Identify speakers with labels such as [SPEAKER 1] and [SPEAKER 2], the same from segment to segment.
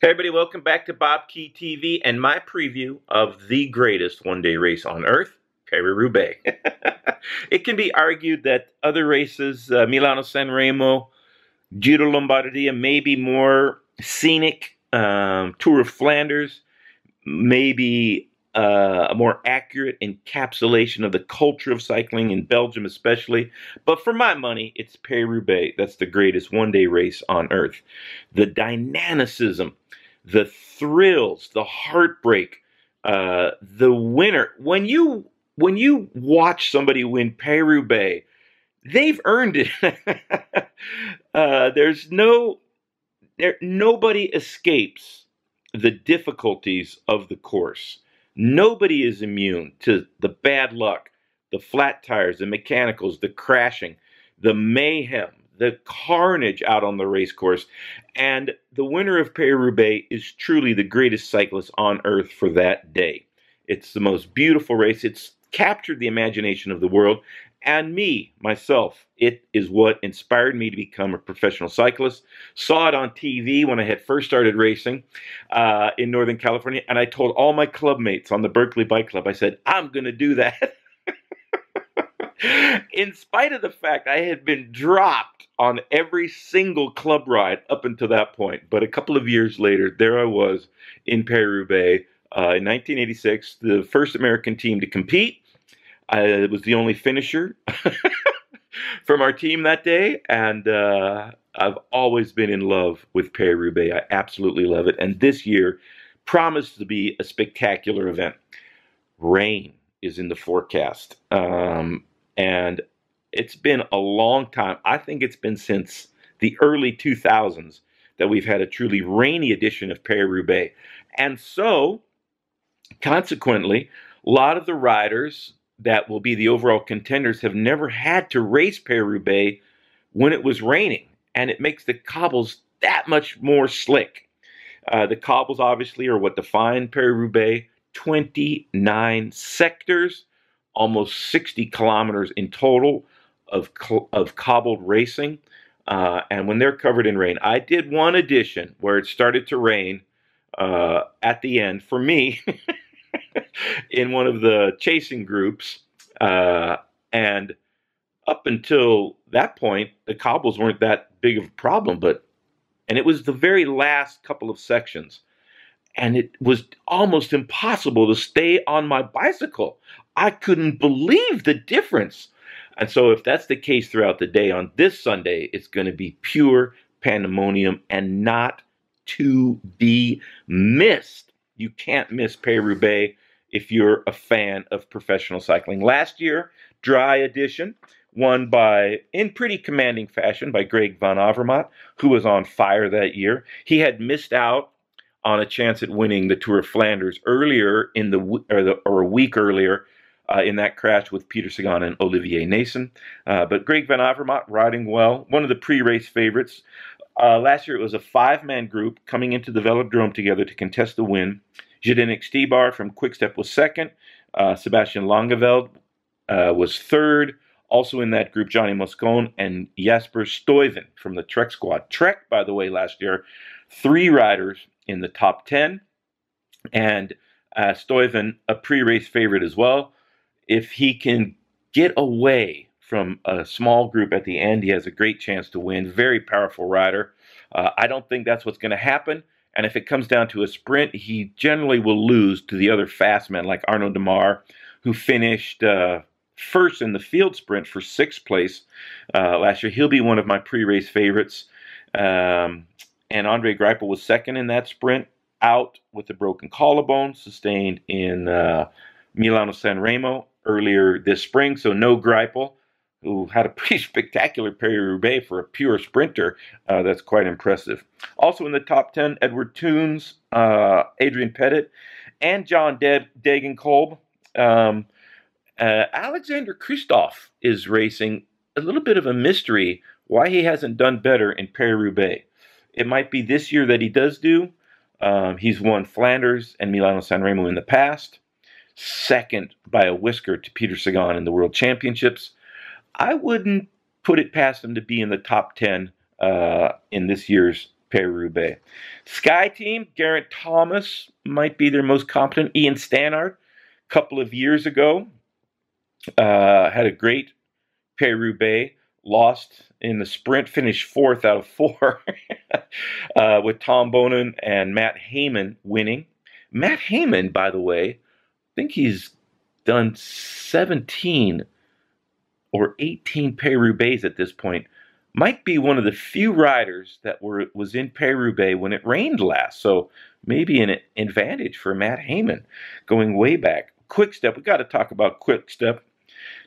[SPEAKER 1] Hey everybody, welcome back to BobkeTV and my preview of the greatest one-day race on earth, Paris-Roubaix. It can be argued that other races, Milano-San Remo, Giro Lombardia, may be more scenic. Tour of Flanders, maybe a more accurate encapsulation of the culture of cycling in Belgium especially. But for my money, it's Paris-Roubaix that's the greatest one-day race on earth. The dynamicism, the thrills, the heartbreak, the winner. When you watch somebody win Paris-Roubaix, they've earned it. Nobody escapes the difficulties of the course. Nobody is immune to the bad luck, the flat tires, the mechanicals, the crashing, the mayhem, the carnage out on the race course. And the winner of Paris-Roubaix is truly the greatest cyclist on earth for that day. It's the most beautiful race. It's captured the imagination of the world. And myself, it is what inspired me to become a professional cyclist. Saw it on TV when I had first started racing in Northern California, and I told all my club mates on the Berkeley Bike Club, I said, I'm going to do that. In spite of the fact I had been dropped on every single club ride up until that point. But a couple of years later, there I was in Paris-Roubaix in 1986, the first American team to compete. I was the only finisher from our team that day, and I've always been in love with Paris-Roubaix. I absolutely love it, and this year promised to be a spectacular event. Rain is in the forecast, and it's been a long time. I think it's been since the early 2000s that we've had a truly rainy edition of Paris-Roubaix, and so, consequently, a lot of the riders that will be the overall contenders have never had to race Paris-Roubaix when it was raining, and it makes the cobbles that much more slick. The cobbles obviously are what define Paris-Roubaix: 29 sectors, almost 60 kilometers in total of cobbled racing, and when they're covered in rain. I did one edition where it started to rain at the end for me in one of the chasing groups, and up until that point, the cobbles weren't that big of a problem, and it was the very last couple of sections, and it was almost impossible to stay on my bicycle. I couldn't believe the difference. And so if that's the case throughout the day, on this Sunday, it's going to be pure pandemonium and not to be missed. You can't miss Paris-Roubaix if you're a fan of professional cycling. Last year, dry edition, won in pretty commanding fashion by Greg van Avermaet, who was on fire that year. He had missed out on a chance at winning the Tour of Flanders earlier or a week earlier in that crash with Peter Sagan and Olivier Naesen. But Greg van Avermaet riding well, one of the pre-race favorites. Last year it was a 5-man group coming into the Velodrome together to contest the win. Zdeněk Stybar from Quickstep was second. Sebastian Langeveld was third. Also in that group, Johnny Moscon and Jasper Stuyven from the Trek squad. Trek, by the way, last year, 3 riders in the top 10. And Stuyven, a pre-race favorite as well. If he can get away from a small group at the end, he has a great chance to win. Very powerful rider. I don't think that's what's going to happen. And if it comes down to a sprint, he generally will lose to the other fast men like Arnaud Démare, who finished first in the field sprint for 6th place last year. He'll be one of my pre-race favorites. And Andre Greipel was second in that sprint, out with a broken collarbone sustained in Milano-San Remo earlier this spring. So no Greipel, who had a pretty spectacular Paris-Roubaix for a pure sprinter. That's quite impressive. Also in the top 10, Edward Theuns, Adrian Pettit, and John Degenkolb. Alexander Kristoff is racing. A little bit of a mystery why he hasn't done better in Paris-Roubaix. It might be this year that he does do. He's won Flanders and Milano-San Remo in the past. Second by a whisker to Peter Sagan in the World Championships. I wouldn't put it past him to be in the top 10 in this year's Paris-Roubaix. Sky Team, Geraint Thomas might be their most competent. Ian Stannard, a couple of years ago, had a great Paris-Roubaix, lost in the sprint, finished 4th out of 4 with Tom Bonin and Matt Hayman winning. Matt Hayman, by the way, I think he's done 17 or 18 Paris-Roubaix at this point. Might be one of the few riders that was in Paris-Roubaix when it rained last. So maybe an advantage for Matt Hayman going way back. Quick-Step, we got to talk about Quick-Step.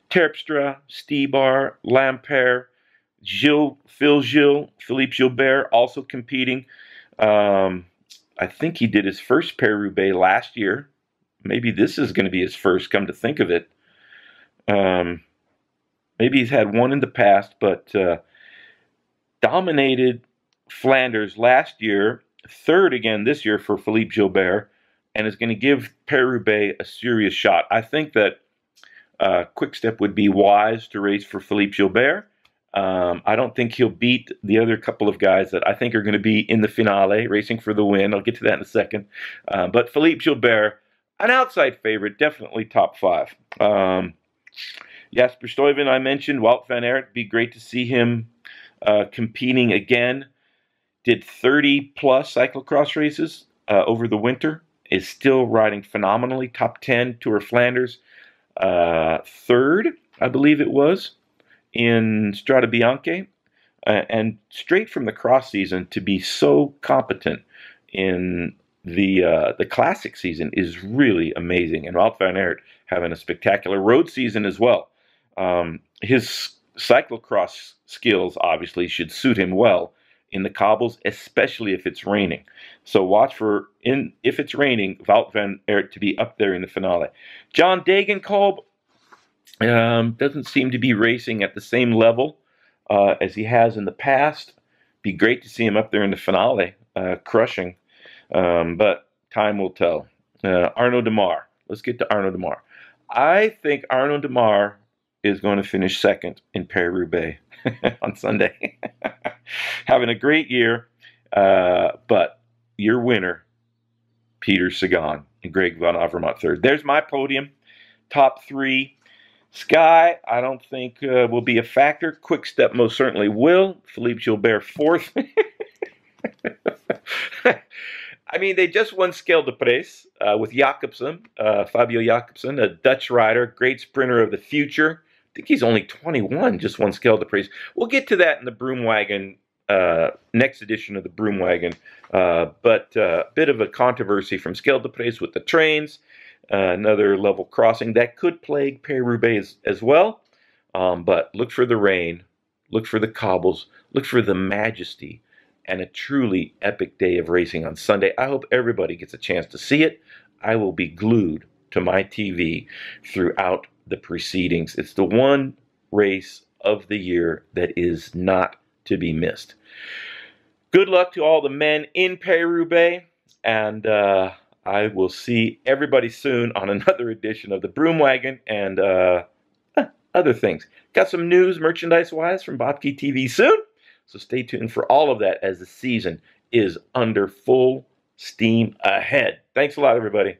[SPEAKER 1] Terpstra, Stybar, Lampaert, Philippe Gilbert also competing. I think he did his first Paris-Roubaix last year. Maybe this is going to be his first, come to think of it. Maybe he's had one in the past, but dominated Flanders last year, 3rd again this year for Philippe Gilbert, and is going to give Paris-Roubaix a serious shot. I think that Quick-Step would be wise to race for Philippe Gilbert. I don't think he'll beat the other couple of guys that I think are going to be in the finale, racing for the win. I'll get to that in a second. But Philippe Gilbert, an outside favorite, definitely top 5. Jasper Stuyven, I mentioned. Wout van Aert, be great to see him competing again. Did 30-plus cyclocross races over the winter. Is still riding phenomenally. Top 10 Tour of Flanders. 3rd, I believe it was, in Strade Bianche. And straight from the cross season to be so competent in the classic season is really amazing. And Wout van Aert having a spectacular road season as well. His cyclocross skills obviously should suit him well in the cobbles, especially if it's raining. So watch for, if it's raining, Wout van Aert to be up there in the finale. John Degenkolb doesn't seem to be racing at the same level as he has in the past. Be great to see him up there in the finale, crushing. But time will tell. Arnaud Demar. Let's get to Arnaud Demar. I think Arnaud Demar is going to finish 2nd in Paris-Roubaix on Sunday. Having a great year, but your winner, Peter Sagan and Greg Van Avermaet 3rd. There's my podium. Top 3. Sky, I don't think will be a factor. Quick-Step most certainly will. Philippe Gilbert 4th. I mean, they just won Scale de Presse with Jacobsen, Fabio Jacobsen, a Dutch rider, great sprinter of the future. I think he's only 21, just won Scale de Presse. We'll get to that in the Broom Wagon, next edition of the Broom Wagon. But a bit of a controversy from Scale de Presse with the trains, another level crossing that could plague Paris-Roubaix as well. But look for the rain, look for the cobbles, look for the majesty, and a truly epic day of racing on Sunday. I hope everybody gets a chance to see it. I will be glued to my TV throughout the proceedings. It's the one race of the year that is not to be missed. Good luck to all the men in Paris-Roubaix, and I will see everybody soon on another edition of the Broom Wagon and other things. Got some news merchandise-wise from BobkeTV soon. So stay tuned for all of that as the season is under full steam ahead. Thanks a lot, everybody.